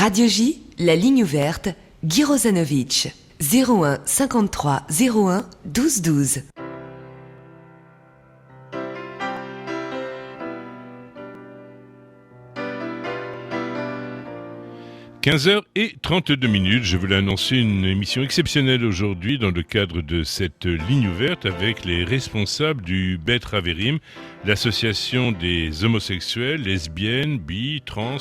Radio J, la ligne ouverte, Guy Rosanovic, 01 53 01 12 12. 15h32, je voulais annoncer une émission exceptionnelle aujourd'hui dans le cadre de cette ligne ouverte avec les responsables du Bet Haverim, l'association des homosexuels, lesbiennes, bi, trans,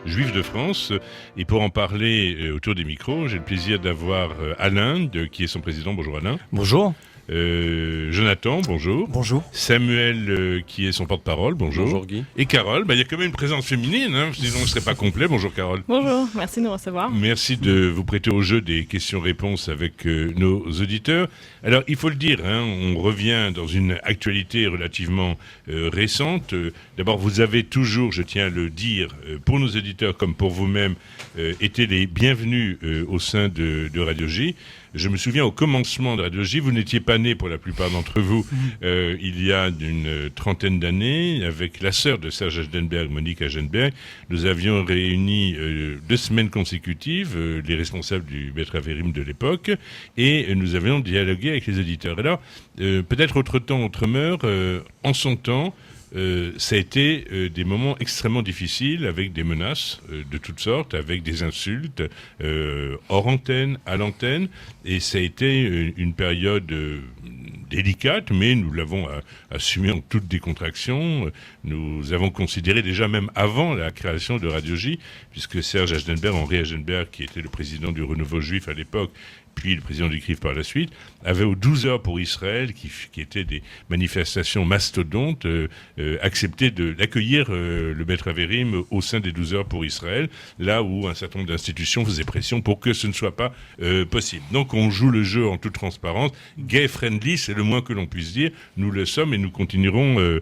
juifs de France. Et pour en parler autour des micros, j'ai le plaisir d'avoir Alain, qui est son président. Bonjour Alain. Bonjour. Jonathan, bonjour. Bonjour. Samuel, qui est son porte-parole, bonjour. Bonjour Guy. Et Carole, il y a quand même une présence féminine, sinon on ne serait pas complet. Bonjour Carole. Bonjour, merci de nous recevoir. Merci de vous prêter au jeu des questions-réponses avec nos auditeurs. Alors, il faut le dire, on revient dans une actualité relativement récente. D'abord, vous avez toujours, je tiens à le dire, pour nos auditeurs comme pour vous-même, été les bienvenus au sein de Radio J. Je me souviens au commencement de Radio J, vous n'étiez pas nés pour la plupart d'entre vous, il y a une trentaine d'années, avec la sœur de Serge Agenberg, Monique Agenberg, nous avions réuni 2 semaines consécutives les responsables du Bet Haverim de l'époque, et nous avions dialogué avec les auditeurs. Alors, peut-être autre temps, autre mœurs, en son temps, ça a été des moments extrêmement difficiles avec des menaces de toutes sortes, avec des insultes hors antenne, à l'antenne, et ça a été une période délicate, mais nous l'avons assumé en toute décontraction. Nous avons considéré déjà même avant la création de Radio J, puisque Serge Agenberg, Henri Agenberg, qui était le président du Renouveau Juif à l'époque, puis le président du CRIF par la suite, avait aux 12 heures pour Israël, qui étaient des manifestations mastodontes, accepté d'accueillir le Bet Haverim au sein des 12 heures pour Israël, là où un certain nombre d'institutions faisaient pression pour que ce ne soit pas possible. Donc on joue le jeu en toute transparence, gay-friendly, c'est le moins que l'on puisse dire, nous le sommes et nous continuerons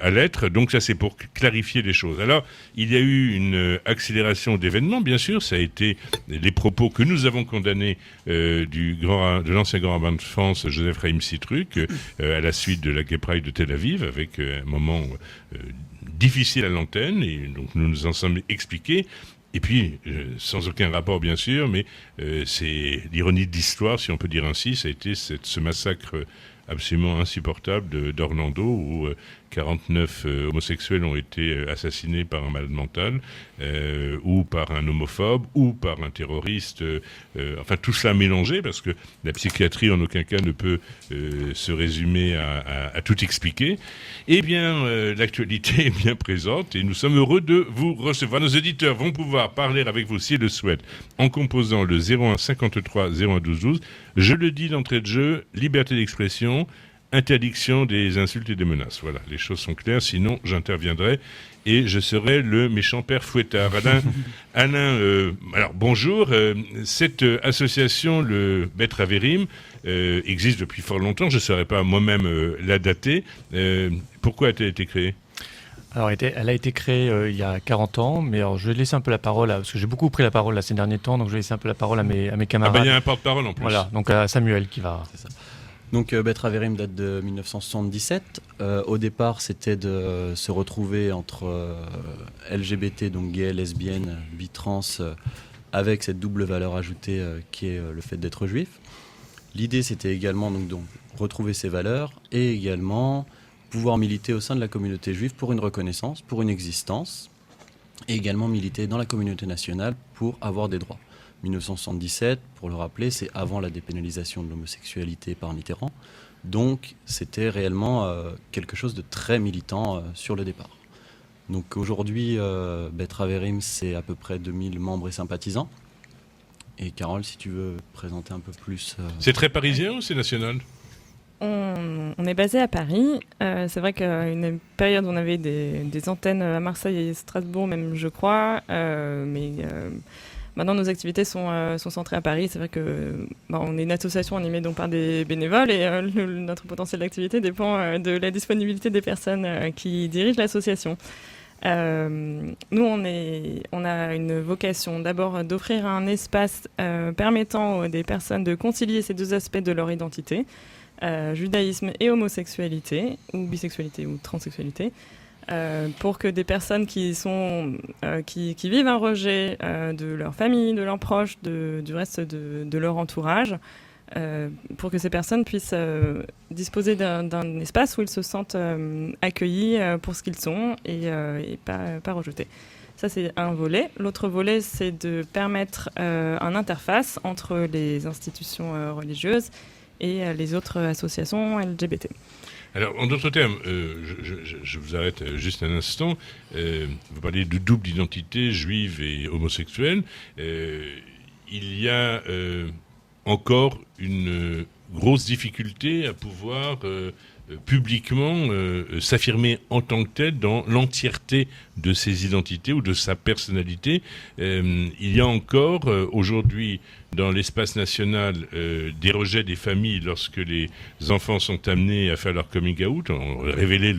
à l'être, donc ça c'est pour clarifier les choses. Alors, il y a eu une accélération d'événements, bien sûr, ça a été les propos que nous avons condamnés de l'ancien grand rabbin de France, Joseph Chaim Sitruk, à la suite de la Gay Pride de Tel Aviv, avec un moment difficile à l'antenne, et donc nous nous en sommes expliqués. Et puis, sans aucun rapport bien sûr, mais c'est l'ironie de l'histoire, si on peut dire ainsi, ça a été ce massacre absolument insupportable d'Orlando, où 49 homosexuels ont été assassinés par un malade mental, ou par un homophobe, ou par un terroriste. Enfin, tout cela mélangé, parce que la psychiatrie, en aucun cas, ne peut se résumer à tout expliquer. Eh bien, l'actualité est bien présente, et nous sommes heureux de vous recevoir. Nos auditeurs vont pouvoir parler avec vous, s'ils le souhaitent, en composant le 01 53 01 12 12. Je le dis d'entrée de jeu, liberté d'expression, interdiction des insultes et des menaces. Voilà, les choses sont claires, sinon j'interviendrai et je serai le méchant père fouettard. Alain, alors bonjour. Cette association, le Bet Haverim, existe depuis fort longtemps. Je ne saurais pas moi-même la dater. Pourquoi a-t-elle été créée ? Alors, elle a été créée il y a 40 ans, mais alors, je vais laisser un peu la parole, parce que j'ai beaucoup pris la parole ces derniers temps, donc je vais laisser un peu la parole à mes camarades. Il y a un porte-parole en plus. Voilà, donc à Samuel qui va... C'est ça. Donc Bet Haverim date de 1977. Au départ, c'était de se retrouver entre LGBT, donc gay, lesbienne, bi, trans, avec cette double valeur ajoutée qui est le fait d'être juif. L'idée, c'était également donc retrouver ces valeurs et également pouvoir militer au sein de la communauté juive pour une reconnaissance, pour une existence, et également militer dans la communauté nationale pour avoir des droits. 1977, pour le rappeler, c'est avant la dépénalisation de l'homosexualité par Mitterrand. Donc, c'était réellement quelque chose de très militant sur le départ. Donc aujourd'hui, Bet Haverim, c'est à peu près 2000 membres et sympathisants. Et Carole, si tu veux présenter un peu plus... C'est très parisien ou c'est national ? On est basé à Paris. C'est vrai qu'à une période, on avait des antennes à Marseille et Strasbourg, même, je crois. Mais maintenant, nos activités sont centrées à Paris. C'est vrai que on est une association animée donc par des bénévoles et notre potentiel d'activité dépend de la disponibilité des personnes qui dirigent l'association. Nous, on a une vocation d'abord d'offrir un espace permettant des personnes de concilier ces deux aspects de leur identité, judaïsme et homosexualité, ou bisexualité ou transsexualité, pour que des personnes qui vivent un rejet de leur famille, de leurs proches, du reste de leur entourage, pour que ces personnes puissent disposer d'un espace où ils se sentent accueillis pour ce qu'ils sont et pas rejetés. Ça, c'est un volet. L'autre volet, c'est de permettre une interface entre les institutions religieuses et les autres associations LGBT. Alors, en d'autres termes, je vous arrête juste un instant. Vous parlez de double identité, juive et homosexuelle. Il y a encore une grosse difficulté à pouvoir publiquement s'affirmer en tant que tel dans l'entièreté de ses identités ou de sa personnalité. Il y a encore aujourd'hui dans l'espace national des rejets des familles lorsque les enfants sont amenés à faire leur coming out, à révéler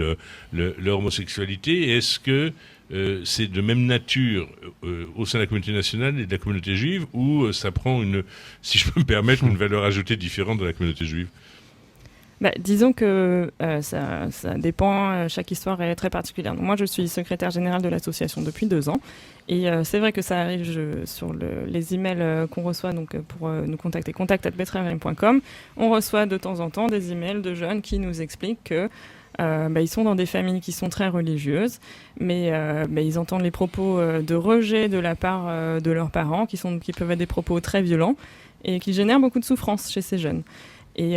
leur homosexualité. Est-ce que c'est de même nature au sein de la communauté nationale et de la communauté juive, ou ça prend si je peux me permettre, une valeur ajoutée différente dans la communauté juive? Disons que ça dépend, chaque histoire est très particulière. Donc moi, je suis secrétaire générale de l'association depuis 2 ans. Et c'est vrai que ça arrive sur les emails qu'on reçoit pour nous contacter, contact@betraverim.com. On reçoit de temps en temps des emails de jeunes qui nous expliquent que ils sont dans des familles qui sont très religieuses, mais ils entendent les propos de rejet de la part de leurs parents, qui peuvent être des propos très violents et qui génèrent beaucoup de souffrance chez ces jeunes. Et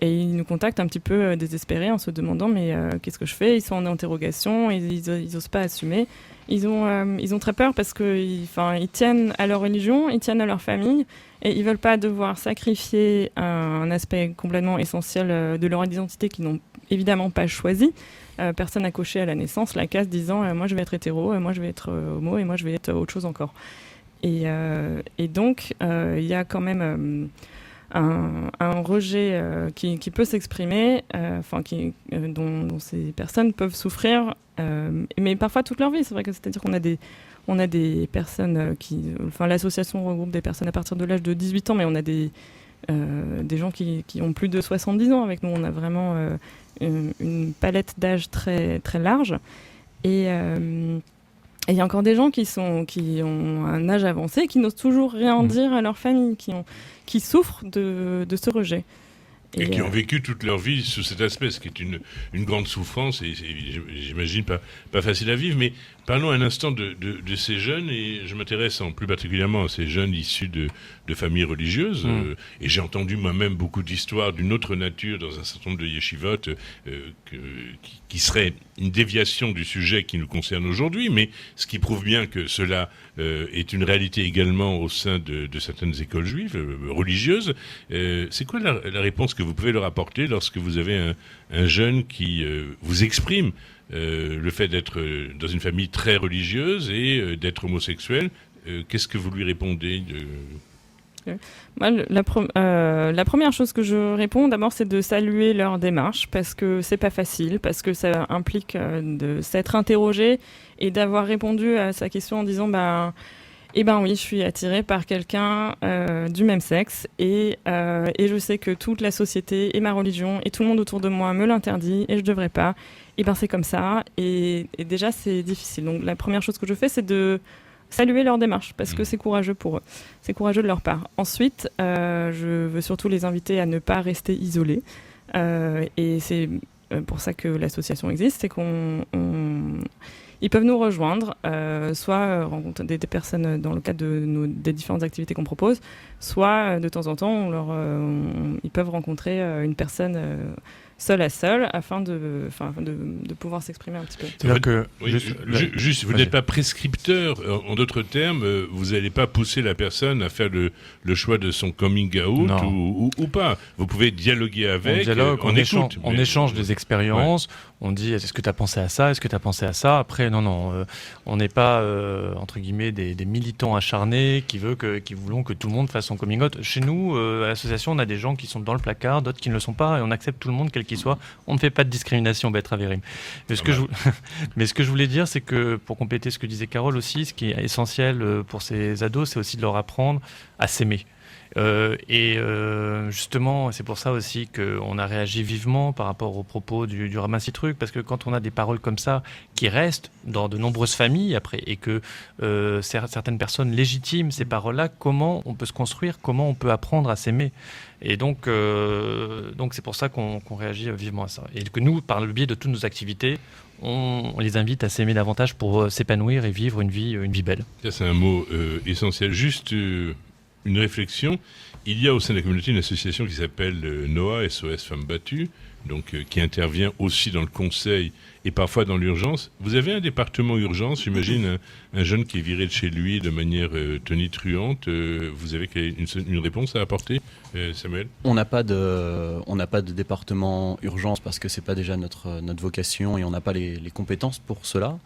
ils nous contactent un petit peu désespérés en se demandant mais qu'est-ce que je fais ? Ils sont en interrogation, ils osent pas assumer. Ils ont très peur parce qu'ils tiennent à leur religion, ils tiennent à leur famille et ils veulent pas devoir sacrifier un aspect complètement essentiel de leur identité qu'ils n'ont évidemment pas choisi. Personne n'a coché à la naissance la case disant moi je vais être hétéro, moi je vais être homo et moi je vais être autre chose encore. Et donc il y a quand même un rejet qui peut s'exprimer, dont ces personnes peuvent souffrir, mais parfois toute leur vie. C'est vrai que c'est-à-dire qu'on a des personnes l'association regroupe des personnes à partir de l'âge de 18 ans, mais on a des gens qui ont plus de 70 ans avec nous. On a vraiment une palette d'âge très, très large. Et il y a encore des gens qui ont un âge avancé, qui n'osent toujours rien dire à leur famille, qui souffrent de ce rejet. Et qui ont vécu toute leur vie sous cet aspect, ce qui est une grande souffrance et j'imagine pas facile à vivre. Mais parlons un instant de ces jeunes, et je m'intéresse plus particulièrement à ces jeunes issus de familles religieuses. Et j'ai entendu moi-même beaucoup d'histoires d'une autre nature dans un certain nombre de yeshivot qui serait une déviation du sujet qui nous concerne aujourd'hui, mais ce qui prouve bien que cela est une réalité également au sein de certaines écoles juives religieuses. C'est quoi la réponse que vous pouvez leur apporter lorsque vous avez un jeune qui vous exprime le fait d'être dans une famille très religieuse et d'être homosexuel? Qu'est-ce que vous lui répondez Moi, la première chose que je réponds d'abord, c'est de saluer leur démarche, parce que c'est pas facile, parce que ça implique de s'être interrogé et d'avoir répondu à sa question en disant oui, je suis attirée par quelqu'un du même sexe et je sais que toute la société et ma religion et tout le monde autour de moi me l'interdit et je devrais pas. C'est comme ça et déjà c'est difficile. Donc la première chose que je fais, c'est de saluer leur démarche, parce que c'est courageux pour eux. C'est courageux de leur part. Ensuite, je veux surtout les inviter à ne pas rester isolés. Et c'est pour ça que l'association existe, c'est ils peuvent nous rejoindre, soit rencontrer des personnes dans le cadre des différentes activités qu'on propose, soit de temps en temps, ils peuvent rencontrer une personne seul à seul afin de pouvoir s'exprimer un petit peu. C'est-à-dire que vous n'êtes pas prescripteur, en d'autres termes, vous n'allez pas pousser la personne à faire le choix de son coming out ou pas. Vous pouvez dialoguer avec, on échange des expériences, on dit est-ce que tu as pensé à ça, est-ce que tu as pensé à ça. Après, on n'est pas, entre guillemets, des militants acharnés qui voulons que tout le monde fasse son coming out. Chez nous, à l'association, on a des gens qui sont dans le placard, d'autres qui ne le sont pas, et on accepte tout le monde, quel qu'il soit. On ne fait pas de discrimination, Betraverim. Mais ce que je voulais dire, c'est que, pour compléter ce que disait Carole aussi, ce qui est essentiel pour ces ados, c'est aussi de leur apprendre à s'aimer. Justement, c'est pour ça aussi qu'on a réagi vivement par rapport aux propos du Ramassis-Truc, parce que quand on a des paroles comme ça qui restent dans de nombreuses familles après, et que certaines personnes légitiment ces paroles-là, comment on peut se construire, comment on peut apprendre à s'aimer. Et donc c'est pour ça qu'on réagit vivement à ça. Et que nous, par le biais de toutes nos activités, on les invite à s'aimer davantage pour s'épanouir et vivre une vie belle. Ça, c'est un mot essentiel. Juste une réflexion. Il y a au sein de la communauté une association qui s'appelle NOA, SOS Femmes Battues, donc qui intervient aussi dans le conseil et parfois dans l'urgence. Vous avez un département urgence, j'imagine, un jeune qui est viré de chez lui de manière tonitruante. Vous avez une réponse à apporter, Samuel ? On n'a pas de département urgence parce que c'est pas déjà notre vocation et on n'a pas les compétences pour cela.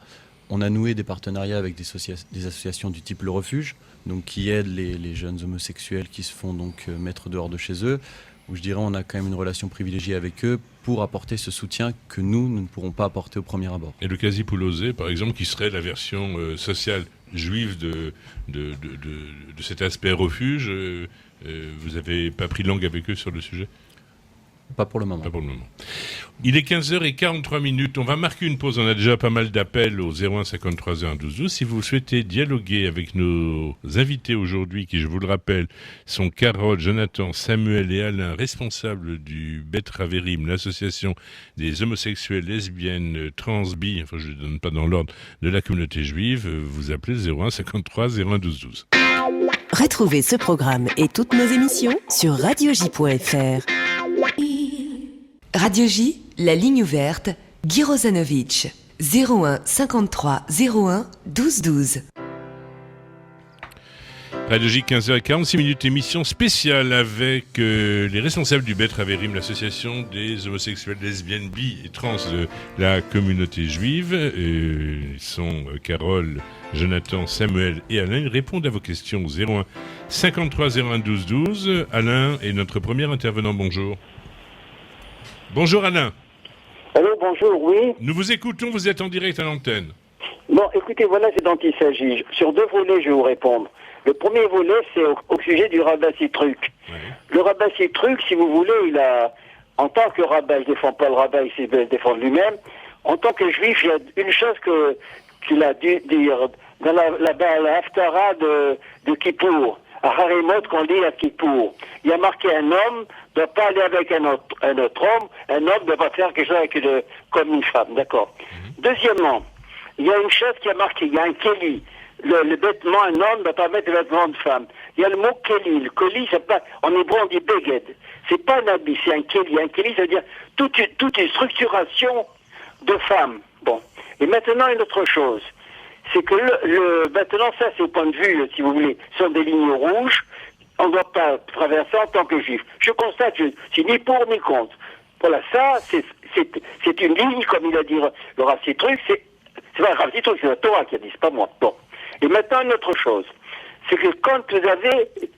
On a noué des partenariats avec des associations du type Le Refuge, donc qui aident les jeunes homosexuels qui se font donc mettre dehors de chez eux, où je dirais on a quand même une relation privilégiée avec eux pour apporter ce soutien que nous ne pourrons pas apporter au premier abord. Et le quasi-poulosé, par exemple, qui serait la version sociale juive de cet aspect refuge, vous n'avez pas pris langue avec eux sur le sujet ? Pas pour le moment. Pas pour le moment. Il est 15h43. On va marquer une pause. On a déjà pas mal d'appels au 01 53 01 12 12. Si vous souhaitez dialoguer avec nos invités aujourd'hui, qui, je vous le rappelle, sont Carole, Jonathan, Samuel et Alain, responsables du Bet Haverim, l'association des homosexuels, lesbiennes, trans, bi, enfin je ne donne pas dans l'ordre, de la communauté juive, vous appelez 01 53 01 12 12. Retrouvez ce programme et toutes nos émissions sur radioj.fr. Radio J, la ligne ouverte, Guy Rosanovitch, 01 53 01 12 12. Radio J, 15h46, émission spéciale avec les responsables du Bet Haverim, l'association des homosexuels, lesbiennes, bi et trans de la communauté juive. Ils sont Carole, Jonathan, Samuel et Alain. Ils répondent à vos questions au 01 53 01 12 12. Alain est notre premier intervenant. Bonjour. Bonjour Alain. Allô, bonjour, oui. Nous vous écoutons, vous êtes en direct à l'antenne. Bon, écoutez, voilà ce dont il s'agit. Sur deux volets, je vais vous répondre. Le premier volet, c'est au sujet du Ramassis-Truc. Ouais. Le Ramassis-Truc, si vous voulez, il a, en tant que rabbin, il ne défend pas le rabbin, il se défend lui-même. En tant que juif, il y a une chose qu'il a dû dire dans la Haftara de Kippour, à Harimot, qu'on lit à Kippour. Il y a marqué un homme ne doit pas aller avec un autre homme, un homme ne doit pas faire quelque chose comme une femme, d'accord. Deuxièmement, il y a une chose qui a marqué, il y a un keli. Le vêtement, un homme ne doit pas mettre le vêtement de femme. Il y a le mot keli. Le keli, c'est pas, en hébreu on dit beged. C'est pas un habit, c'est un keli. Un keli, ça veut dire toute une structuration de femme. Bon. Et maintenant, une autre chose. C'est que maintenant, ça, c'est au point de vue, si vous voulez, sont des lignes rouges. On ne doit pas traverser en tant que juif. Je constate, je suis ni pour ni contre. Voilà, ça, c'est une ligne, comme il a dit le Ramassis-Truc, c'est pas le Ramassis-Truc, c'est la Torah qui a dit, c'est pas moi. Bon. Et maintenant, une autre chose. C'est que quand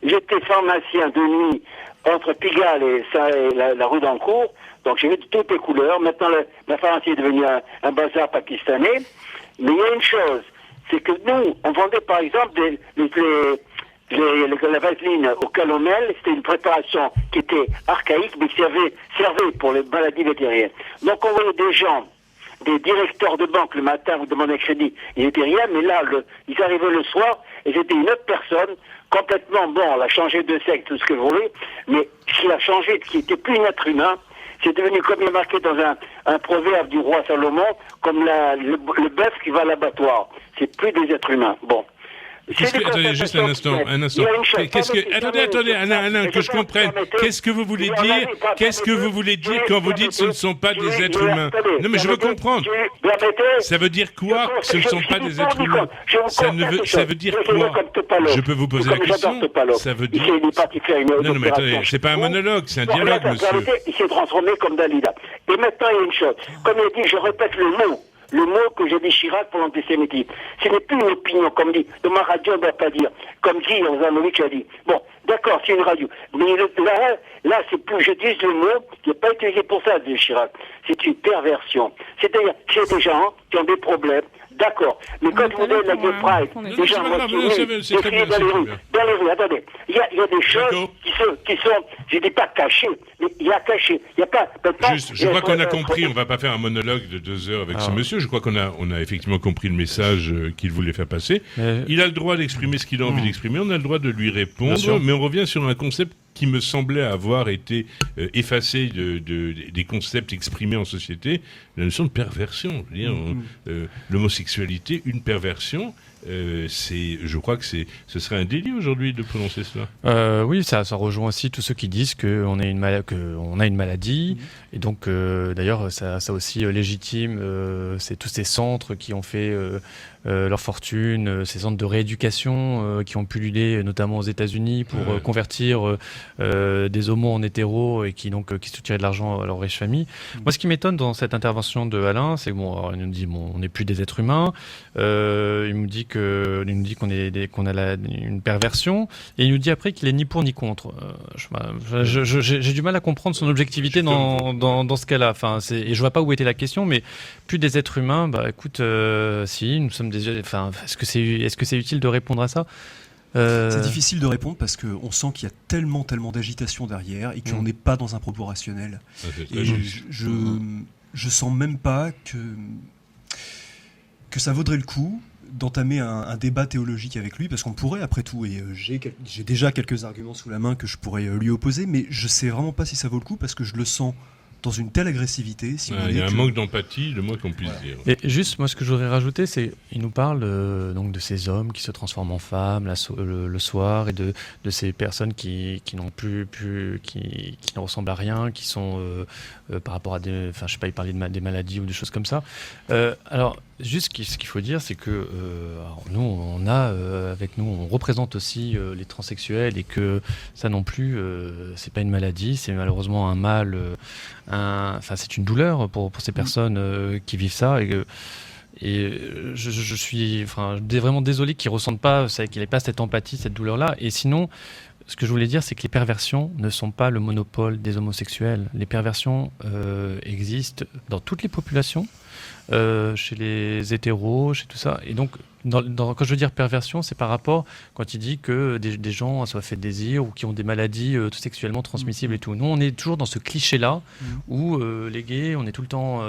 j'étais pharmacien de nuit entre Pigalle et la rue d'Ancourt, donc j'ai vu de toutes les couleurs. Maintenant, la pharmacie est devenue un bazar pakistanais. Mais il y a une chose, c'est que nous, on vendait par exemple la vaseline au calomel, c'était une préparation qui était archaïque, mais qui servait pour les maladies vétérinaires. Donc on voyait des gens, des directeurs de banque le matin, vous demandez crédit, ils n'étaient rien, mais là, ils arrivaient le soir, et c'était une autre personne, complètement, bon, elle a changé de sexe, tout ce que vous voulez, mais ce qui a changé, qui n'était plus un être humain, c'est devenu, comme il est marqué dans un proverbe du roi Salomon, comme le bœuf qui va à l'abattoir. C'est plus des êtres humains. Bon. Attendez, juste un instant. Attendez, Alain, que je comprenne. Qu'est-ce que vous voulez dire quand vous dites ce ne sont pas des êtres humains? Non, mais je veux comprendre. Ça veut dire quoi que ce ne sont pas des êtres humains? Ça veut dire quoi? Je peux vous poser la question? Ça veut dire... Non, mais attendez, c'est pas un monologue, c'est un dialogue, monsieur. Il s'est transformé comme Dalida. Et maintenant, il y a une chose. Comme il dit, je répète le mot que j'ai dit Chirac pour l'antisémitisme. Ce n'est plus une opinion, comme dit, de ma radio, on ne doit pas dire, comme Guy Rosanovitch a dit. Bon, d'accord, c'est une radio. Mais là c'est plus, j'utilise le mot qui n'est pas utilisé pour ça, dit Chirac. C'est une perversion. C'est-à-dire, c'est des gens qui ont des problèmes D'accord. Mais quand vous êtes la Gay Pride, les gens vont tirer, défiler dans les rues. Dans les rues, attendez. Il y a des choses qui sont, je dis pas cachées, mais il y a cachées. Il y a pas. Juste, je crois qu'on a compris. On va pas faire un monologue de 2 heures avec ce monsieur. Je crois qu'on a effectivement compris le message qu'il voulait faire passer. Il a le droit d'exprimer ce qu'il a envie d'exprimer. On a le droit de lui répondre. Mais on revient sur un concept qui me semblait avoir été effacé des concepts exprimés en société, la notion de perversion. Je veux dire, l'homosexualité, une perversion, je crois que ce serait un délit aujourd'hui de prononcer cela. Oui, ça rejoint aussi tous ceux qui disent qu'on a une maladie. Et donc, d'ailleurs, ça aussi légitime c'est tous ces centres qui ont fait leur fortune, ces centres de rééducation qui ont pullulé notamment aux États-Unis pour convertir des homos en hétéros et qui soutiraient de l'argent à leurs riches familles. Moi, ce qui m'étonne dans cette intervention de Alain, c'est que il nous dit on n'est plus des êtres humains. Il nous dit qu'on a une perversion et il nous dit après qu'il est ni pour ni contre. J'ai du mal à comprendre son objectivité dans ce cas-là. Et je vois pas où était la question, mais plus des êtres humains. Bah écoute, si nous sommes est-ce que c'est utile de répondre à ça? C'est difficile de répondre parce qu'on sent qu'il y a tellement d'agitation derrière et qu'on n'est pas dans un propos rationnel. Et je sens même pas que ça vaudrait le coup d'entamer un débat théologique avec lui, parce qu'on pourrait après tout, et j'ai déjà quelques arguments sous la main que je pourrais lui opposer, mais je sais vraiment pas si ça vaut le coup parce que je le sens dans une telle agressivité. Il y a un manque d'empathie, le moins qu'on puisse dire. Et juste, moi, ce que je voudrais rajouter, c'est qu'il nous parle donc de ces hommes qui se transforment en femmes le soir et de ces personnes qui n'ont plus qui ne ressemblent à rien, qui sont par rapport à des, je sais pas, il parlait des maladies ou des choses comme ça. Alors, juste ce qu'il faut dire, c'est que nous, avec nous, on représente aussi les transsexuels et que ça non plus, c'est pas une maladie, c'est malheureusement un mal. C'est une douleur pour ces personnes qui vivent ça. Et je suis vraiment désolé qu'ils ne ressentent pas, qu'il n'ait pas cette empathie, cette douleur-là. Et sinon, ce que je voulais dire, c'est que les perversions ne sont pas le monopole des homosexuels. Les perversions existent dans toutes les populations, chez les hétéros, chez tout ça. Et donc, quand je veux dire perversion, c'est par rapport quand il dit que des gens assoiffés de désir ou qui ont des maladies sexuellement transmissibles et tout. Nous, on est toujours dans ce cliché-là où les gays, on est tout le temps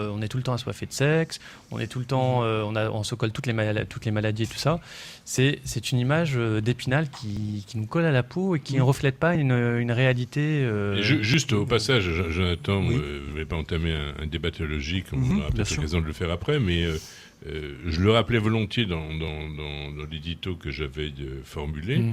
assoiffés de sexe, on est tout le temps, on se colle toutes les maladies et tout ça. C'est une image d'Épinal qui nous colle à la peau et qui ne reflète pas une réalité. Juste au passage, Jonathan, je ne vais pas entamer un débat théologique, on aura peut-être l'occasion de le faire après, mais je le rappelais volontiers dans l'édito que j'avais formulé.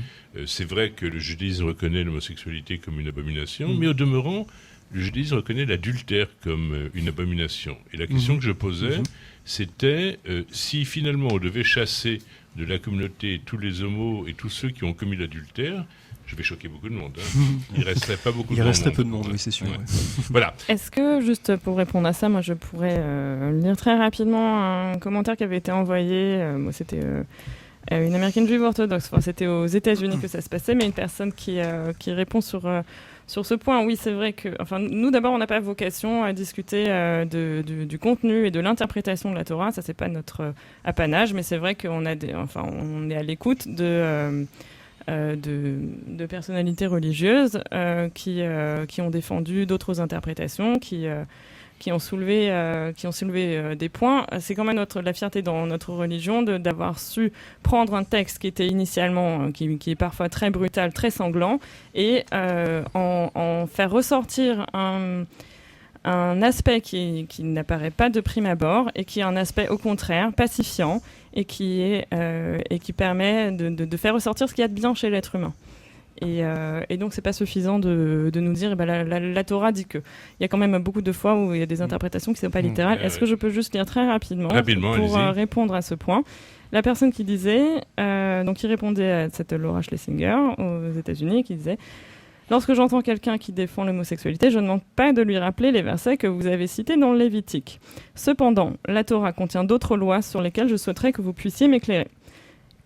C'est vrai que le judaïsme reconnaît l'homosexualité comme une abomination, mais au demeurant, le judaïsme reconnaît l'adultère comme une abomination. Et la question que je posais, c'était si finalement on devait chasser de la communauté tous les homos et tous ceux qui ont commis l'adultère, je vais choquer beaucoup de monde. Il ne resterait pas beaucoup de monde. Il resterait peu de monde, oui, c'est sûr. Ouais. Voilà. Est-ce que, juste pour répondre à ça, moi je pourrais lire très rapidement un commentaire qui avait été envoyé. C'était une américaine juive orthodoxe. C'était aux États-Unis que ça se passait, mais une personne qui répond sur ce point. Oui, c'est vrai que. Nous, d'abord, on n'a pas vocation à discuter du contenu et de l'interprétation de la Torah. Ça, c'est pas notre apanage, mais c'est vrai qu'on on est à l'écoute de personnalités religieuses qui ont défendu d'autres interprétations, qui ont soulevé des points. C'est quand même la fierté dans notre religion d'avoir su prendre un texte qui était initialement, qui est parfois très brutal, très sanglant, et en faire ressortir un aspect qui n'apparaît pas de prime abord et qui est un aspect au contraire pacifiant et qui permet de faire ressortir ce qu'il y a de bien chez l'être humain. Et donc c'est pas suffisant de nous dire la Torah dit que. Il y a quand même beaucoup de fois où il y a des interprétations qui ne sont pas littérales. Est-ce que je peux juste lire très rapidement pour répondre à ce point? La personne qui disait, qui répondait à cette Laura Schlesinger aux États-Unis, qui disait: lorsque j'entends quelqu'un qui défend l'homosexualité, je ne manque pas de lui rappeler les versets que vous avez cités dans le Lévitique. Cependant, la Torah contient d'autres lois sur lesquelles je souhaiterais que vous puissiez m'éclairer.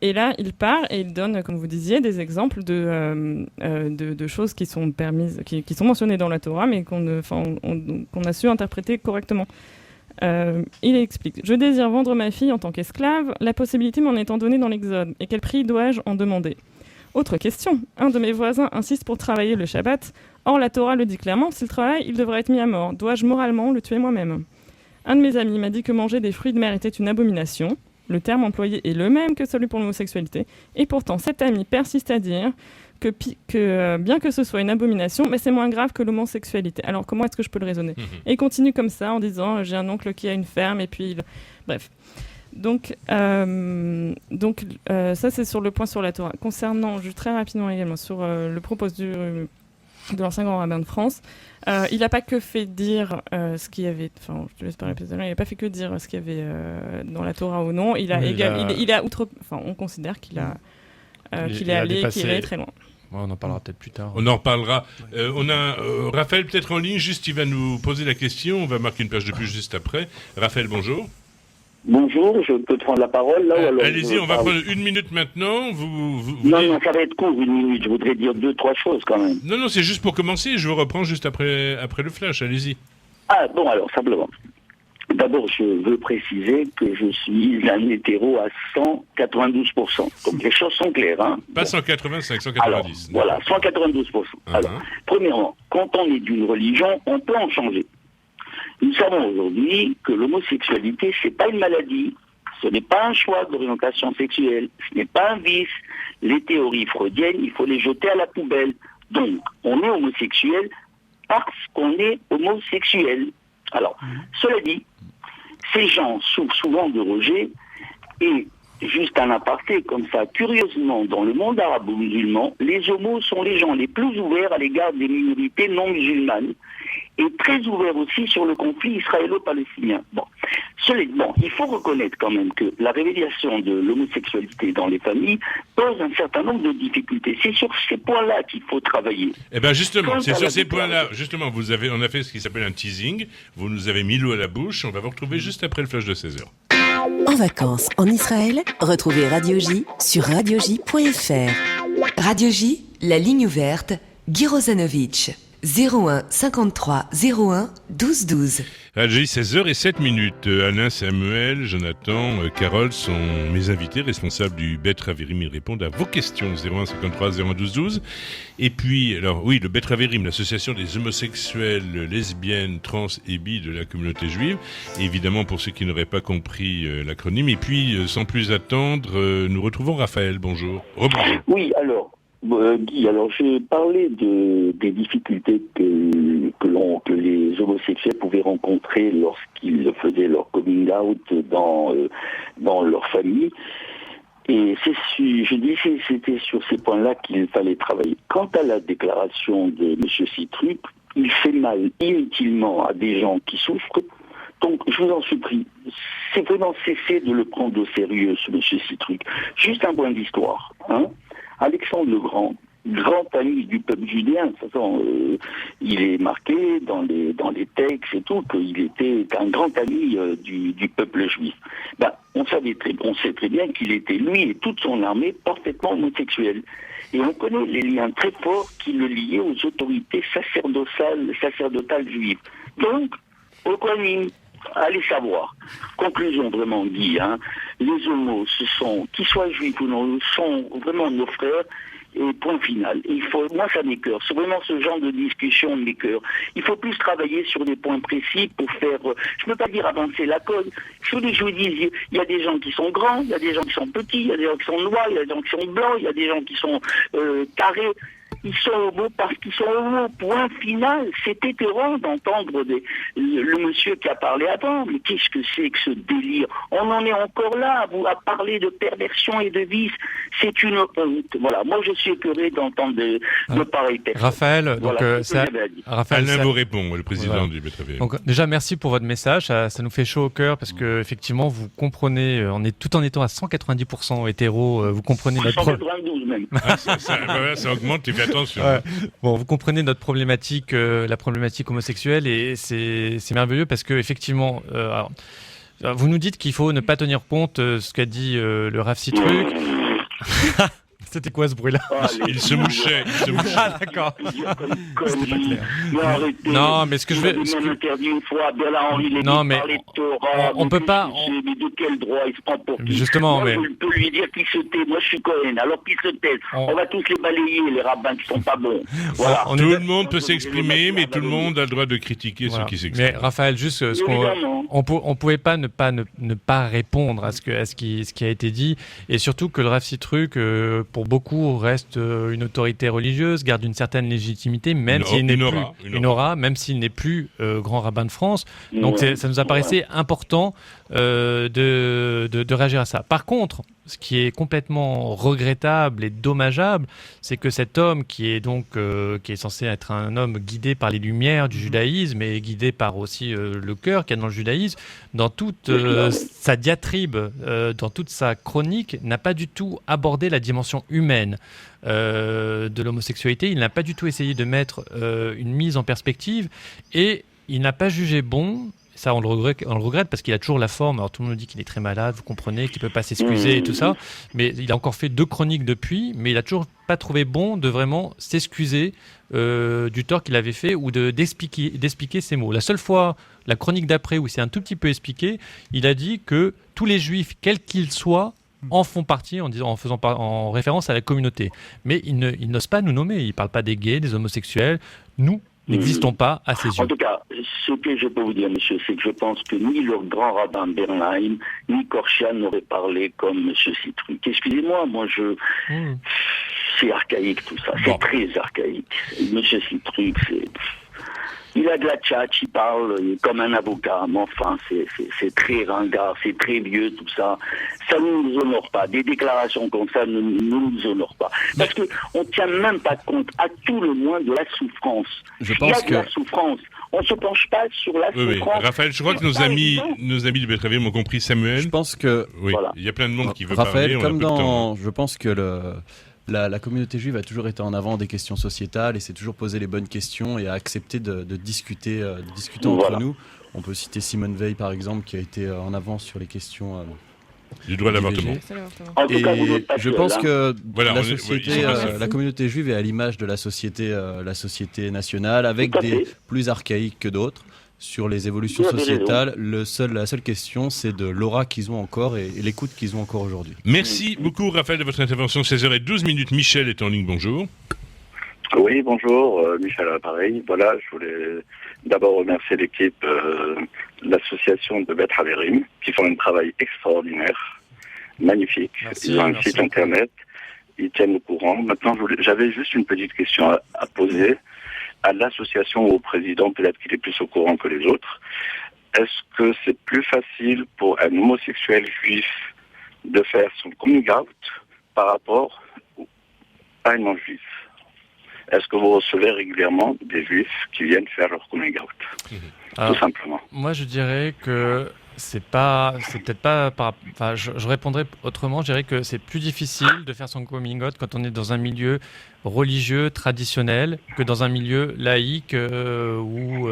Et là, il part et il donne, comme vous disiez, des exemples de choses qui sont permises, qui sont mentionnées dans la Torah, mais qu'on a su interpréter correctement. Il explique « Je désire vendre ma fille en tant qu'esclave, la possibilité m'en étant donnée dans l'Exode. Et quel prix dois-je en demander ?» Autre question. Un de mes voisins insiste pour travailler le Shabbat. Or, la Torah le dit clairement, s'il travaille, il devrait être mis à mort. Dois-je moralement le tuer moi-même ? Un de mes amis m'a dit que manger des fruits de mer était une abomination. Le terme employé est le même que celui pour l'homosexualité. Et pourtant, cet ami persiste à dire que bien que ce soit une abomination, mais c'est moins grave que l'homosexualité. Alors, comment est-ce que je peux le raisonner ? Et il continue comme ça en disant « J'ai un oncle qui a une ferme et puis… » Bref. Donc ça, c'est sur le point sur la Torah. Concernant, très rapidement également, sur le propos de l'ancien grand rabbin de France, il n'a pas que fait dire ce qu'il y avait, enfin, je te laisse pas répéter, il n'a pas fait que dire ce qu'il y avait dans la Torah ou non. Il a on considère qu'il est allé très loin. Ouais, on en parlera peut-être plus tard. On en reparlera. On a Raphaël peut-être en ligne, juste il va nous poser la question. On va marquer une page de plus juste après. Raphaël, bonjour. Bonjour, je peux prendre la parole là ou alors allez-y, on va prendre 1 minute maintenant. Non, ça va être court, 1 minute. Je voudrais dire 2-3 choses quand même. Non, c'est juste pour commencer. Je vous reprends juste après le flash. Allez-y. Ah, bon, alors, simplement. D'abord, je veux préciser que je suis un hétéro à 192%. Donc, les choses sont claires. Hein. Pas 185, 190. Alors, voilà, 192%. Alors, premièrement, quand on est d'une religion, on peut en changer. Nous savons aujourd'hui que l'homosexualité, c'est pas une maladie, ce n'est pas un choix d'orientation sexuelle, ce n'est pas un vice. Les théories freudiennes, il faut les jeter à la poubelle. Donc, on est homosexuel parce qu'on est homosexuel. Alors, cela dit, ces gens souffrent souvent de rejet et, juste un aparté comme ça, curieusement, dans le monde arabo-musulman, les homos sont les gens les plus ouverts à l'égard des minorités non musulmanes et très ouverts aussi sur le conflit israélo-palestinien. Bon, il faut reconnaître quand même que la révélation de l'homosexualité dans les familles pose un certain nombre de difficultés. C'est sur ces points-là qu'il faut travailler. Eh bien justement, c'est sur ces points-là. Justement, on a fait ce qui s'appelle un teasing. Vous nous avez mis l'eau à la bouche. On va vous retrouver juste après le flash de 16h. En vacances en Israël, retrouvez Radio J sur radioj.fr. Radio J, la ligne ouverte, Guy Rosanovic. 01 53 01 12 12. Alger, 16h07. Alain, Samuel, Jonathan, Carole sont mes invités responsables du Bet Haverim. Ils répondent à vos questions. 01 53 01 12 12. Et puis, alors oui, le Bet Haverim, l'association des homosexuels, lesbiennes, trans et bi de la communauté juive. Et évidemment, pour ceux qui n'auraient pas compris l'acronyme. Et puis, sans plus attendre, nous retrouvons Raphaël. Bonjour. Rebonjour. Oui, alors. Guy, alors je parlais des difficultés que les homosexuels pouvaient rencontrer lorsqu'ils faisaient leur coming out dans leur famille. Et c'était sur ces points-là qu'il fallait travailler. Quant à la déclaration de M. Citruc, il fait mal inutilement à des gens qui souffrent. Donc, je vous en supplie, c'est vraiment cesser de le prendre au sérieux, ce M. Citruc. Juste un point d'histoire, hein. Alexandre le Grand ami du peuple judéen, de toute façon, il est marqué dans les textes et tout, qu'il était un grand ami du peuple juif. On sait très bien qu'il était, lui et toute son armée, parfaitement homosexuels. Et on connaît les liens très forts qui le liaient aux autorités sacerdotales juives. Donc, au Kohanim, allez savoir. Conclusion vraiment dit, hein, les homos, qu'ils soient juifs ou non, sont vraiment nos frères, et point final. Et moi ça m'écoeure, c'est vraiment ce genre de discussion m'écoeure. Il faut plus travailler sur des points précis pour faire, je ne peux pas dire avancer la cause. Je vous dis, il y a des gens qui sont grands, il y a des gens qui sont petits, il y a des gens qui sont noirs, il y a des gens qui sont blancs, il y a des gens qui sont carrés. Ils sont homos parce qu'ils sont homos, point final. C'est écœurant d'entendre le monsieur qui a parlé avant. Mais qu'est-ce que c'est que ce délire? On en est encore là, à parler de perversion et de vice. C'est une honte. Voilà, moi je suis écœuré d'entendre de pareilles personnes. Raphaël, donc Raphaël, Alain vous répond, le président du BTV. Donc déjà, merci pour votre message. Ça nous fait chaud au cœur parce que effectivement, vous comprenez, tout en étant à 190% hétéro, vous comprenez notre 192 même. Ça augmente. Tu fais attention. Ouais. Bon, vous comprenez notre problématique, la problématique homosexuelle, et c'est merveilleux parce que effectivement, vous nous dites qu'il faut ne pas tenir compte ce qu'a dit le Rav Citruc. C'était quoi ce bruit-là? Il se mouchait. Ah, d'accord. C'était pas clair. Mais arrêtez. Non, mais ce que je veux... Vous avez même interdit une fois à Bernard-Henri Lévy Non, de mais parler de Torah. on peut pas... Mais de quel droit il se prend pour qui? Justement, Moi, mais... je peux lui dire qu'il se tait. Moi, je suis Cohen. Alors qu'il se taise. On va tous les balayer, les rabbins qui sont pas bons. Voilà. On Tout est- le monde peut s'exprimer, mais tout le monde a le droit de critiquer Voilà. ceux qui s'expriment. Mais Raphaël, juste ce qu'on... Évidemment. On pouvait pas ne pas répondre à ce qui a été dit, et surtout que le Rav Sitruk, pour beaucoup, reste une autorité religieuse, garde une certaine légitimité, même s'il n'est plus une aura, même s'il n'est plus grand rabbin de France. Donc ça nous apparaissait important de réagir à ça. Par contre, ce qui est complètement regrettable et dommageable, c'est que cet homme qui est censé être un homme guidé par les lumières du judaïsme et guidé par aussi le cœur qu'il y a dans le judaïsme, dans toute sa diatribe, dans toute sa chronique, n'a pas du tout abordé la dimension humaine de l'homosexualité. Il n'a pas du tout essayé de mettre une mise en perspective, et il n'a pas jugé bon. Ça, on le regrette parce qu'il a toujours la forme. Alors, tout le monde dit qu'il est très malade, vous comprenez, qu'il ne peut pas s'excuser et tout ça. Mais il a encore fait 2 chroniques depuis, mais il n'a toujours pas trouvé bon de vraiment s'excuser du tort qu'il avait fait ou d'expliquer ses mots. La seule fois, la chronique d'après, où il s'est un tout petit peu expliqué, il a dit que tous les juifs, quels qu'ils soient, en font partie en référence à la communauté. Mais il n'ose pas nous nommer. Il ne parle pas des gays, des homosexuels. Nous n'existons pas à ses yeux. En tout cas, ce que je peux vous dire, monsieur, c'est que je pense que ni le grand rabbin Bernheim, ni Korchian n'auraient parlé comme monsieur Sitruk. Excusez-moi, c'est archaïque tout ça. C'est très archaïque. Monsieur Sitruk, il a de la tchatch, il parle comme un avocat, mais enfin, c'est très ringard, c'est très vieux, tout ça. Ça ne nous honore pas. Des déclarations comme ça ne nous honorent pas. Parce qu'on ne tient même pas compte, à tout le moins, de la souffrance. Je Il y pense a de la souffrance. On ne se penche pas sur la Oui. souffrance. Raphaël, je crois que nos amis de Betteravier m'ont compris. Samuel. Je pense que... Oui, Voilà. il y a plein de monde qui veut Raphaël, parler. On a comme peu de temps. je pense que la communauté juive a toujours été en avant des questions sociétales et s'est toujours posé les bonnes questions et a accepté de discuter entre nous. On peut citer Simone Veil, par exemple, qui a été en avant sur les questions Du droit à l'avortement. C'est l'avortement. En tout cas, vous Et n'êtes pas je seul, pense hein. que Voilà, la société, la communauté juive est à l'image de la société nationale, avec Tout à des fait. plus archaïques que d'autres. Sur les évolutions Vous avez sociétales, la seule question, c'est de l'aura qu'ils ont encore et l'écoute qu'ils ont encore aujourd'hui. Merci beaucoup, Raphaël, de votre intervention. 16h12. Michel est en ligne. Bonjour. Oui, bonjour, Michel à l'appareil. Voilà, je voulais d'abord remercier l'équipe de l'association de Beth Haverim, qui font un travail extraordinaire, magnifique. Ils ont un site internet, ils tiennent au courant. Maintenant, j'avais juste une petite question à poser à l'association ou au président, peut-être qu'il est plus au courant que les autres. Est-ce que c'est plus facile pour un homosexuel juif de faire son coming out par rapport à un non-juif? Est-ce que vous recevez régulièrement des juifs qui viennent faire leur coming out? Tout simplement. Moi, je dirais que c'est peut-être pas. Enfin, je répondrais autrement. Je dirais que c'est plus difficile de faire son coming out quand on est dans un milieu religieux traditionnel que dans un milieu laïque ou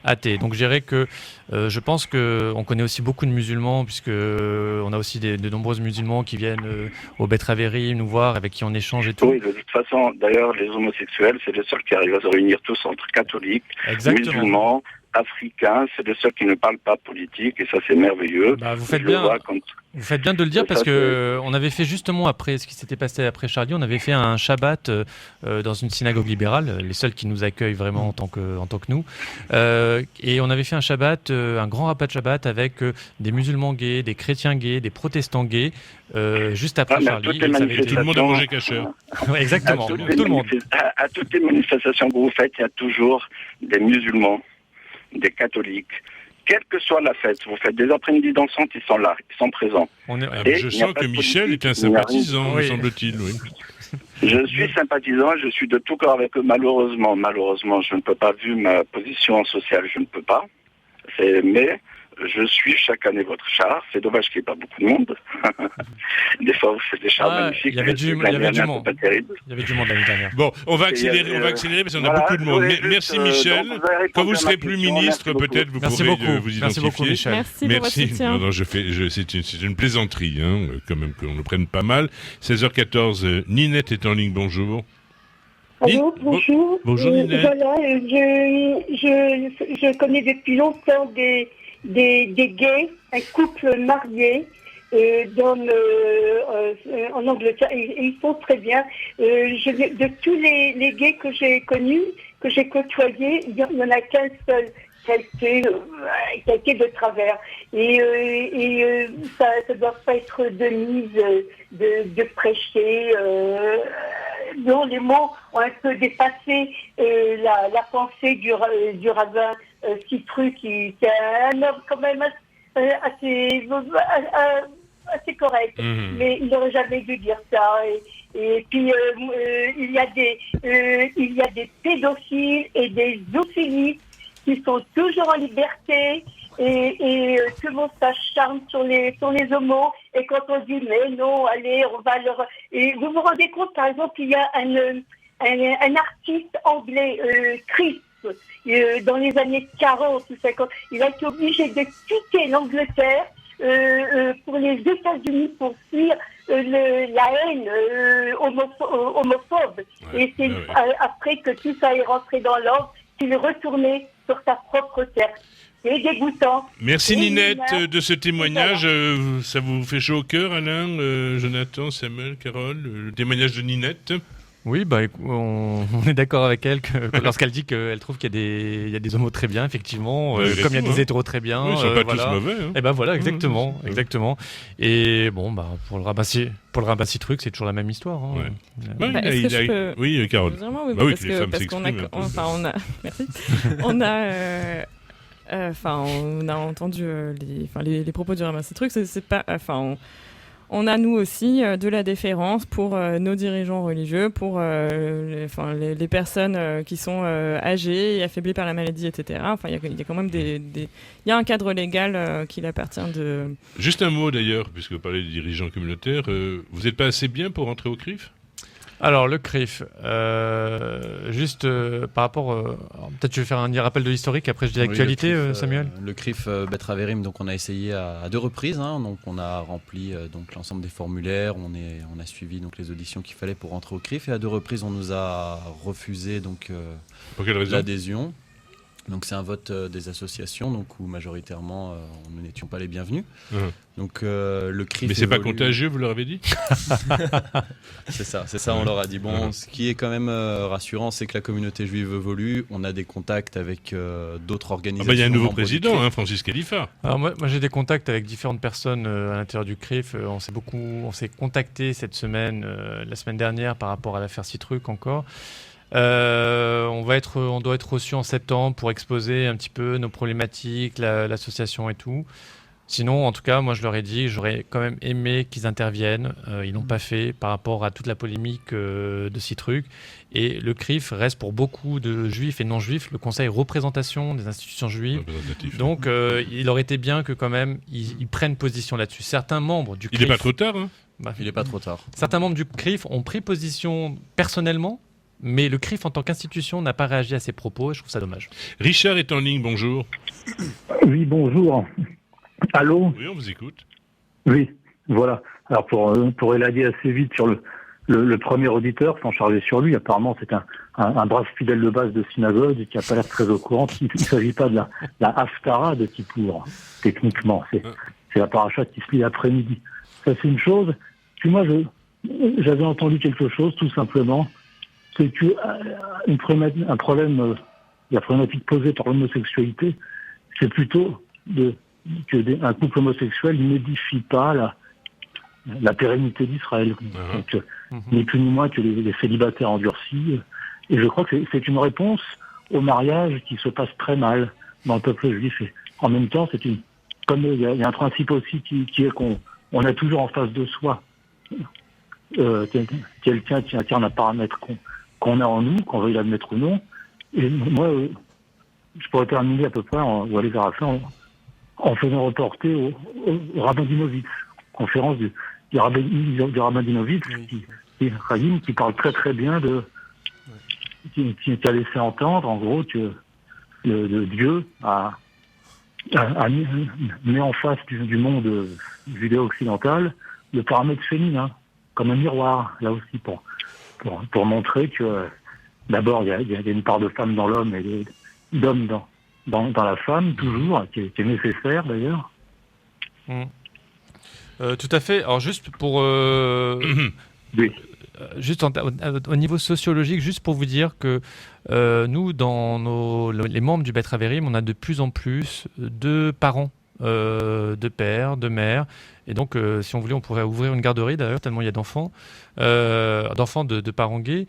athée. Donc, je dirais que je pense que on connaît aussi beaucoup de musulmans, puisque on a aussi de nombreux musulmans qui viennent au Beth Haverim nous voir, avec qui on échange et tout. Oui, de toute façon, d'ailleurs, les homosexuels, c'est les seuls qui arrivent à se réunir tous entre catholiques, musulmans, africains, c'est les seuls qui ne parlent pas politique, et ça c'est merveilleux. Vous faites bien de le dire, parce que on avait fait justement après ce qui s'était passé après Charlie, on avait fait un Shabbat dans une synagogue libérale, les seuls qui nous accueillent vraiment en tant que nous, et on avait fait un Shabbat, un grand rapat de Shabbat avec des musulmans gays, des chrétiens gays, des protestants gays, juste après Charlie. Tout le monde a mangé cachère. Ouais, exactement, tout le monde. À toutes les manifestations que vous faites, il y a toujours des musulmans, des catholiques, quelle que soit la fête, vous faites des après-midi dansantes, ils sont là, ils sont présents. Je sens que Michel est un sympathisant, me semble-t-il. Oui. Je suis sympathisant, je suis de tout cœur avec eux. Malheureusement, je ne peux pas, vu ma position sociale, je ne peux pas. Mais je suis chaque année votre char. C'est dommage qu'il n'y ait pas beaucoup de monde. Des fois, vous faites des chars magnifiques. Il y avait du monde. Pas terrible. Il y avait du monde l'année dernière. Bon, on va accélérer parce qu'on a beaucoup de monde. Merci Michel. Quand vous serez plus ministre, peut-être vous pourrez vous identifier. Merci beaucoup Michel. Merci pour votre soutien. Non, c'est une plaisanterie, hein, quand même qu'on le prenne pas mal. 16h14, Ninette est en ligne, bonjour. Allô, bonjour. Bonjour Ninette. Voilà, je connais depuis longtemps des gays, un couple marié d'hommes en Angleterre, et ils sont très bien. De tous les gays que j'ai connus, que j'ai côtoyés, il n'y en a qu'un seul qui a été de travers. Et ça ne doit pas être de mise de prêcher. Non, les mots ont un peu dépassé la pensée du rabbin Citru, qui est un homme quand même assez correct. Mais il n'aurait jamais dû dire ça. Et puis il y a des pédophiles et des zoophilistes qui sont toujours en liberté. Et tout le monde s'acharne sur les homos, et quand on dit mais non, allez, on va leur... Et vous vous rendez compte, par exemple, il y a un artiste anglais, Chris, dans les années 40 ou 50, il a été obligé de quitter l'Angleterre pour les États-Unis pour fuir la haine homophobe. Et c'est après que tout ça est rentré dans l'ordre qu'il est retourné sur sa propre terre. C'est dégoûtant. Merci Ninette de ce témoignage. Ça vous fait chaud au cœur, Alain, Jonathan, Samuel, Carole, le témoignage de Ninette? Oui, on est d'accord avec elle lorsqu'elle dit qu'elle trouve qu'il y a des homos très bien, effectivement, comme il y a des hétéros très bien. Oui, ils sont pas tous mauvais. Hein. Et ben voilà, exactement. Et bon, pour le rabat Citruc, c'est toujours la même histoire. Hein. Ouais. Oui, Carole. Vraiment, oui, bah oui, parce que les femmes qu'on a, s'expriment. merci. On a entendu les propos du rabbin Citruc. C'est pas, on a nous aussi de la déférence pour nos dirigeants religieux, pour les personnes qui sont âgées et affaiblies par la maladie, etc. Enfin, il y a quand même il y a un cadre légal qu'il appartient de... Juste un mot d'ailleurs, puisque vous parlez des dirigeants communautaires, vous n'êtes pas assez bien pour entrer au CRIF ? Alors, le CRIF, juste par rapport... peut-être je vais faire un rappel de l'historique, après je dis l'actualité, Samuel. Le CRIF Bet Haverim, donc on a essayé à 2 reprises, hein, donc on a rempli donc l'ensemble des formulaires, on a suivi donc les auditions qu'il fallait pour rentrer au CRIF, et à 2 reprises on nous a refusé donc l'adhésion. Donc c'est un vote des associations, donc où majoritairement nous n'étions pas les bienvenus. Donc le CRIF. Mais c'est pas contagieux, vous leur avez dit ? C'est ça, on leur a dit. Bon, ce qui est quand même rassurant, c'est que la communauté juive évolue. On a des contacts avec d'autres organisations. Il y a un nouveau président, Francis Khalifa. Alors moi j'ai des contacts avec différentes personnes à l'intérieur du CRIF. On s'est contacté cette semaine, la semaine dernière, par rapport à l'affaire Citruc encore. On doit être reçu en septembre pour exposer un petit peu nos problématiques, l'association et tout. Sinon, en tout cas, moi je leur ai dit, j'aurais quand même aimé qu'ils interviennent. Ils l'ont pas fait par rapport à toute la polémique de Citruc. Et le CRIF reste pour beaucoup de juifs et non-juifs le conseil représentation des institutions juives. Donc il aurait été bien que quand même ils prennent position là-dessus. Certains membres du CRIF... Il n'est pas trop tard, hein ? Il n'est pas trop tard. Certains membres du CRIF ont pris position personnellement, mais le CRIF en tant qu'institution n'a pas réagi à ces propos et je trouve ça dommage. Richard est en ligne, bonjour. Oui, bonjour. Allô ? Oui, on vous écoute. Oui, voilà. Alors pour élaguer assez vite sur le premier auditeur, sans charger sur lui, apparemment c'est un brave fidèle de base de synagogue qui n'a pas l'air très au courant. Il ne s'agit pas de la Haftara de Kippour, techniquement. C'est la paracha qui se lit l'après-midi. Ça c'est une chose. Puis moi j'avais entendu quelque chose tout simplement. C'est que la problématique posée par l'homosexualité, c'est plutôt qu'un couple homosexuel n'édifie pas la pérennité d'Israël. Donc, ni plus ni moins que les célibataires endurcis. Et je crois que c'est une réponse au mariage qui se passe très mal dans le peuple juif. Et en même temps, comme il y a un principe aussi qui est qu'on a toujours en face de soi quelqu'un qui incarne un paramètre qu'on a en nous, qu'on veuille l'admettre ou non. Et moi, je pourrais terminer à peu près, ou aller vers la fin, en faisant reporter au Rabinowitz, conférence du Rabinowitz, qui parle très très bien qui a laissé entendre en gros que Dieu a mis en face du monde judéo-occidental le paramètre féminin, comme un miroir, là aussi, pour montrer que d'abord il y a une part de femme dans l'homme et d'homme dans la femme, toujours, qui est nécessaire d'ailleurs. Tout à fait. Alors juste pour... Oui. Juste au niveau sociologique, juste pour vous dire que nous, dans les membres du Bet Haverim, on a de plus en plus de parents, de pères, de mères. Et donc, si on voulait, on pourrait ouvrir une garderie d'ailleurs, tellement il y a d'enfants de parents gays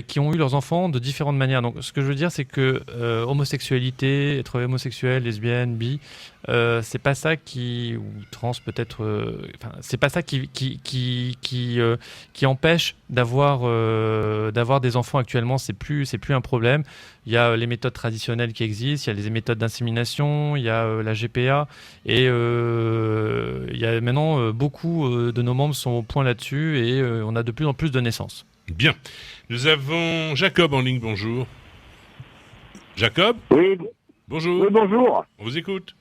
qui ont eu leurs enfants de différentes manières. Donc, ce que je veux dire, c'est que homosexualité, être homosexuel, lesbienne, bi, c'est pas ça ou trans peut-être, c'est pas ça qui empêche d'avoir des enfants actuellement. C'est plus un problème. Il y a les méthodes traditionnelles qui existent, il y a les méthodes d'insémination, il y a la GPA et il y a maintenant beaucoup de nos membres sont au point là-dessus et on a de plus en plus de naissances. Bien. Nous avons Jacob en ligne, bonjour. Jacob ? Oui. Bonjour. Oui, bonjour. On vous écoute.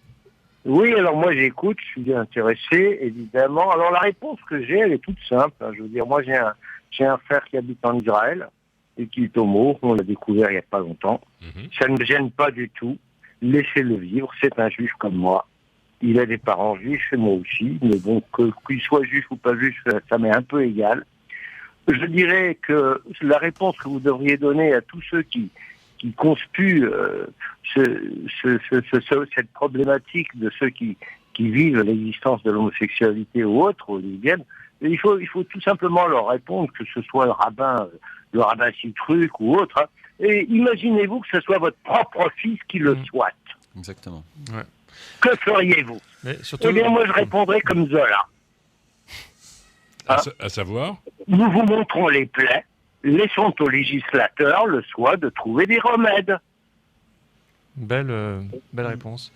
Oui, alors moi j'écoute, je suis bien intéressé, évidemment. Alors la réponse que j'ai, elle est toute simple. Je veux dire, moi j'ai un frère qui habite en Israël et qui est homo, on l'a découvert il n'y a pas longtemps. Ça ne me gêne pas du tout. Laissez-le vivre, c'est un juif comme moi. Il a des parents juifs, et moi aussi, mais bon, qu'il soit juif ou pas juif, ça m'est un peu égal. Je dirais que la réponse que vous devriez donner à tous ceux qui conspuent cette problématique de ceux qui vivent l'existence de l'homosexualité ou autre, ou lesbiennes, il faut tout simplement leur répondre, que ce soit le rabbin Citruc ou autre, hein, et imaginez-vous que ce soit votre propre fils qui le soit. Exactement. Ouais. Que feriez-vous ? Eh bien, moi, je répondrais comme Zola. À savoir ? Nous vous montrons les plaies, laissons aux législateurs le soin de trouver des remèdes. Belle réponse.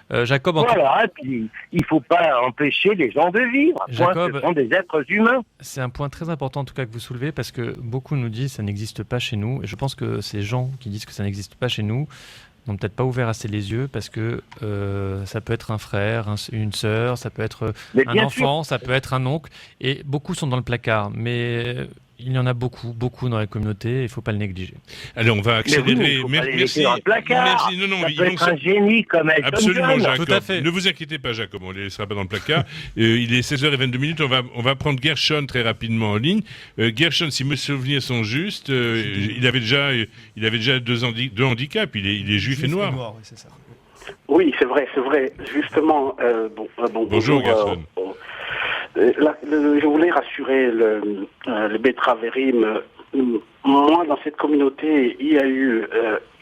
Jacob, voilà, et puis il ne faut pas empêcher les gens de vivre. Jacob, ce sont des êtres humains. C'est un point très important en tout cas que vous soulevez parce que beaucoup nous disent que ça n'existe pas chez nous. Et je pense que ces gens qui disent que ça n'existe pas chez nous n'ont peut-être pas ouvert assez les yeux parce que ça peut être un frère, une sœur, ça peut être un enfant, ça peut être un oncle. Et beaucoup sont dans le placard. Mais il y en a beaucoup dans la communauté et il ne faut pas le négliger. Allez, on va accélérer. Merci. Merci. Non, ça peut être un génie comme Elton Absolument, John. Jacob. Tout à fait. Ne vous inquiétez pas, Jacob, on ne les laissera pas dans le placard. Il est 16h22, on va prendre Gershon très rapidement en ligne. Gershon, si mes souvenirs sont justes, il avait déjà deux handicaps. Il est juif et noir. Oui, c'est ça. Oui, c'est vrai. Justement, bonjour Gershon. Je voulais rassurer le Bet Haverim. Moi, dans cette communauté, il y a eu...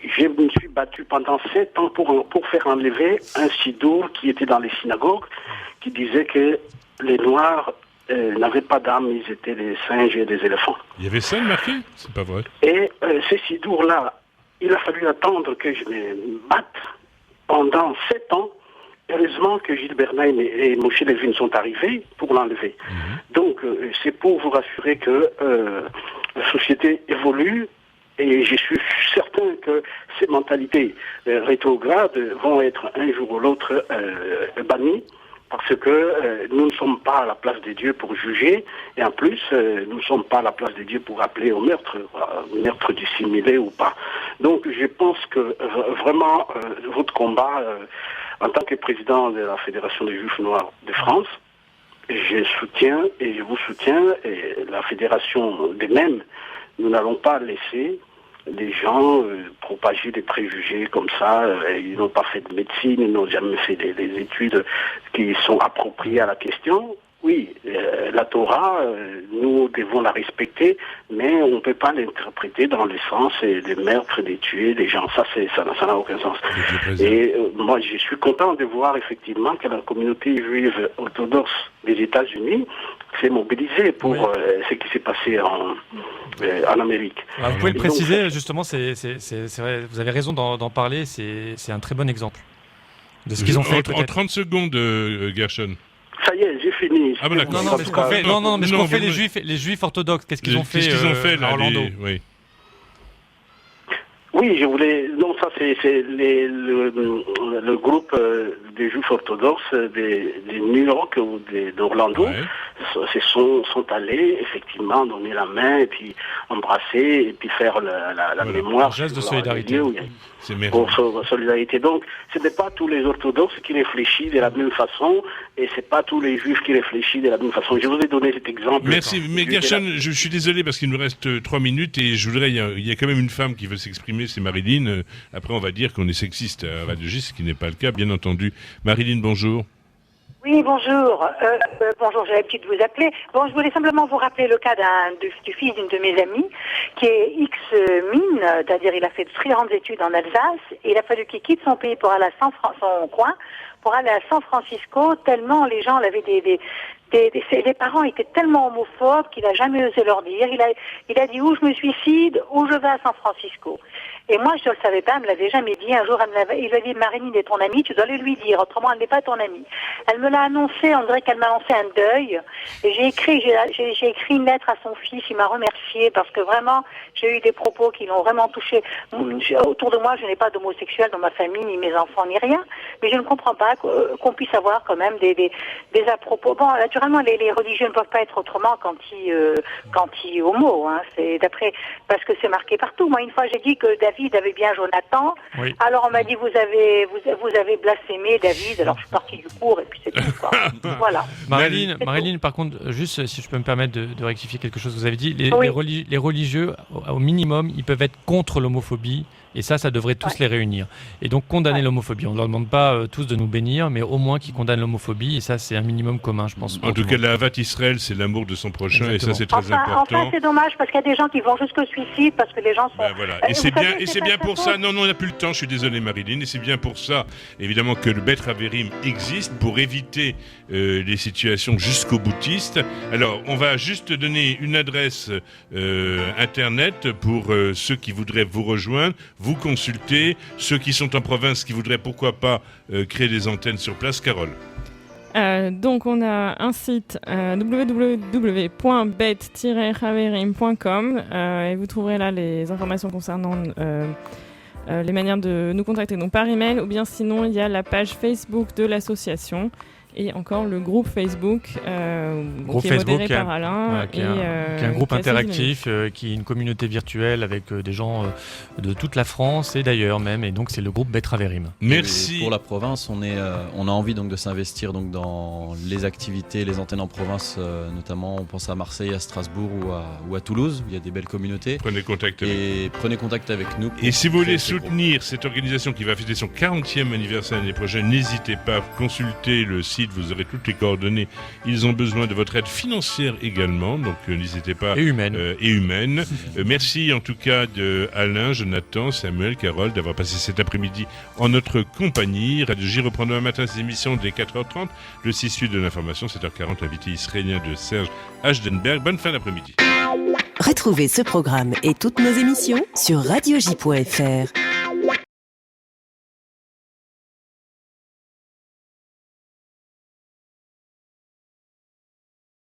je me suis battu pendant 7 ans pour faire enlever un sidour qui était dans les synagogues, qui disait que les Noirs n'avaient pas d'âme, ils étaient des singes et des éléphants. Il y avait ça marqué ? C'est pas vrai. Et ces sidours-là, il a fallu attendre que je me batte pendant 7 ans. Heureusement que Gilles Bernheim et Moshe Levin sont arrivés pour l'enlever. Donc, c'est pour vous rassurer que la société évolue et je suis certain que ces mentalités rétrogrades vont être un jour ou l'autre bannies parce que nous ne sommes pas à la place de Dieu pour juger et en plus, nous ne sommes pas à la place de Dieu pour appeler au meurtre dissimulé ou pas. Donc, je pense que vraiment, votre combat... en tant que président de la Fédération des Juifs Noirs de France, je soutiens et je vous soutiens, et la Fédération des mêmes, nous n'allons pas laisser les gens propager des préjugés comme ça. Ils n'ont pas fait de médecine, ils n'ont jamais fait des études qui sont appropriées à la question. Oui, la Torah, nous devons la respecter, mais on ne peut pas l'interpréter dans le sens de meurtre, de tuer des gens. Ça n'a aucun sens. Et moi, je suis content de voir effectivement que la communauté juive orthodoxe des États-Unis s'est mobilisée pour ce qui s'est passé en Amérique. Alors, vous pouvez le préciser, justement, c'est vrai, vous avez raison d'en parler, c'est un très bon exemple. De ce qu'ils ont fait, En peut-être. 30 secondes, Gershon. Ça y est, j'ai fini. Ah, ben d'accord. Non, mais ce qu'ont fait, mais ce qu'ont fait vous- les juifs orthodoxes, qu'est-ce qu'ils ont fait, là, à Orlando oui. Oui, je voulais. Non, ça c'est le groupe des Juifs orthodoxes des New York ou d'Orlando. Sont allés effectivement donner la main et puis embrasser et puis faire la mémoire. Un geste de sur leur solidarité. lieu. C'est Pour solidarité. Donc, ce n'est pas tous les orthodoxes qui réfléchissent de la même façon et c'est pas tous les juifs qui réfléchissent de la même façon. Je vous ai donné cet exemple. Merci, mais Gershon, je suis désolé parce qu'il nous reste 3 minutes et je voudrais, il y a quand même une femme qui veut s'exprimer, c'est Marilyn. Après, on va dire qu'on est sexiste à Radio J, ce qui n'est pas le cas, bien entendu. Marilyn, bonjour. Oui, bonjour. Bonjour, j'ai l'habitude de vous appeler. Bon, je voulais simplement vous rappeler le cas du fils d'une de mes amies, qui est ex-mine, c'est-à-dire il a fait de très grandes études en Alsace, et il a fallu qu'il quitte son pays pour aller à son coin, pour aller à San Francisco, tellement les gens l'avaient les parents étaient tellement homophobes qu'il n'a jamais osé leur dire. Il a dit ou je me suicide ou je vais à San Francisco. Et moi, je ne le savais pas, elle me l'avait jamais dit. Un jour, il lui a dit, Marilyn est ton amie, tu dois le lui dire, autrement elle n'est pas ton amie. Elle me l'a annoncé, on dirait qu'elle m'a lancé un deuil. Et j'ai écrit une lettre à son fils, il m'a remercié parce que vraiment, j'ai eu des propos qui l'ont vraiment touché. Autour de moi, je n'ai pas d'homosexuels dans ma famille, ni mes enfants, ni rien. Mais je ne comprends pas qu'on puisse avoir quand même des à-propos. Bon, naturellement, les religieux ne peuvent pas être autrement qu'anti-homo, hein. C'est d'après, parce que c'est marqué partout. Moi, une fois, j'ai dit que David avait bien Jonathan. Oui. Alors, on m'a dit, vous avez blasphémé David. Alors, je suis partie du cours et puis c'est tout, quoi. Voilà. Marilyn, par contre, juste si je peux me permettre de rectifier quelque chose, vous avez dit, les religieux, au minimum, ils peuvent être contre l'homophobie. Et ça devrait tous les réunir. Et donc condamner l'homophobie. On ne leur demande pas tous de nous bénir, mais au moins qu'ils condamnent l'homophobie. Et ça, c'est un minimum commun, je pense. En tout cas, la Havat Israël, c'est l'amour de son prochain. Exactement. Et ça, c'est très important. Enfin, c'est dommage parce qu'il y a des gens qui vont jusqu'au suicide parce que les gens sont... Voilà. Et c'est bien pour ça. Non, on n'a plus le temps. Je suis désolé, Marilyn. Et c'est bien pour ça, évidemment, que le Bet Haverim existe pour éviter les situations jusqu'au boutiste. Alors, on va juste donner une adresse internet pour ceux qui voudraient vous rejoindre. Vous consultez, ceux qui sont en province qui voudraient pourquoi pas créer des antennes sur place. Carole. Donc on a un site www.bet-haverim.com et vous trouverez là les informations concernant les manières de nous contacter, donc par email ou bien sinon il y a la page Facebook de l'association. Et encore le groupe Facebook, qui est modéré par Alain. Qui est un groupe interactif, qui est une communauté virtuelle avec des gens de toute la France et d'ailleurs même. Et donc c'est le groupe Bet Haverim. Merci. Et pour la province, on a envie donc de s'investir donc dans les activités, les antennes en province, notamment on pense à Marseille, à Strasbourg ou à Toulouse, où il y a des belles communautés. Prenez contact avec nous. Et si vous voulez soutenir cette organisation qui va fêter son 40e anniversaire l'année prochaine, n'hésitez pas à consulter le site. Vous aurez toutes les coordonnées. Ils ont besoin de votre aide financière également, donc n'hésitez pas. Et humaine. Merci en tout cas de Alain, Jonathan, Samuel, Carole d'avoir passé cet après-midi en notre compagnie. Radio J reprend demain matin ses émissions dès 4h30. Le 6 Sud de l'information, 7h40, l'invité israélien de Serge Hachdenberg. Bonne fin d'après-midi. Retrouvez ce programme et toutes nos émissions sur radioj.fr.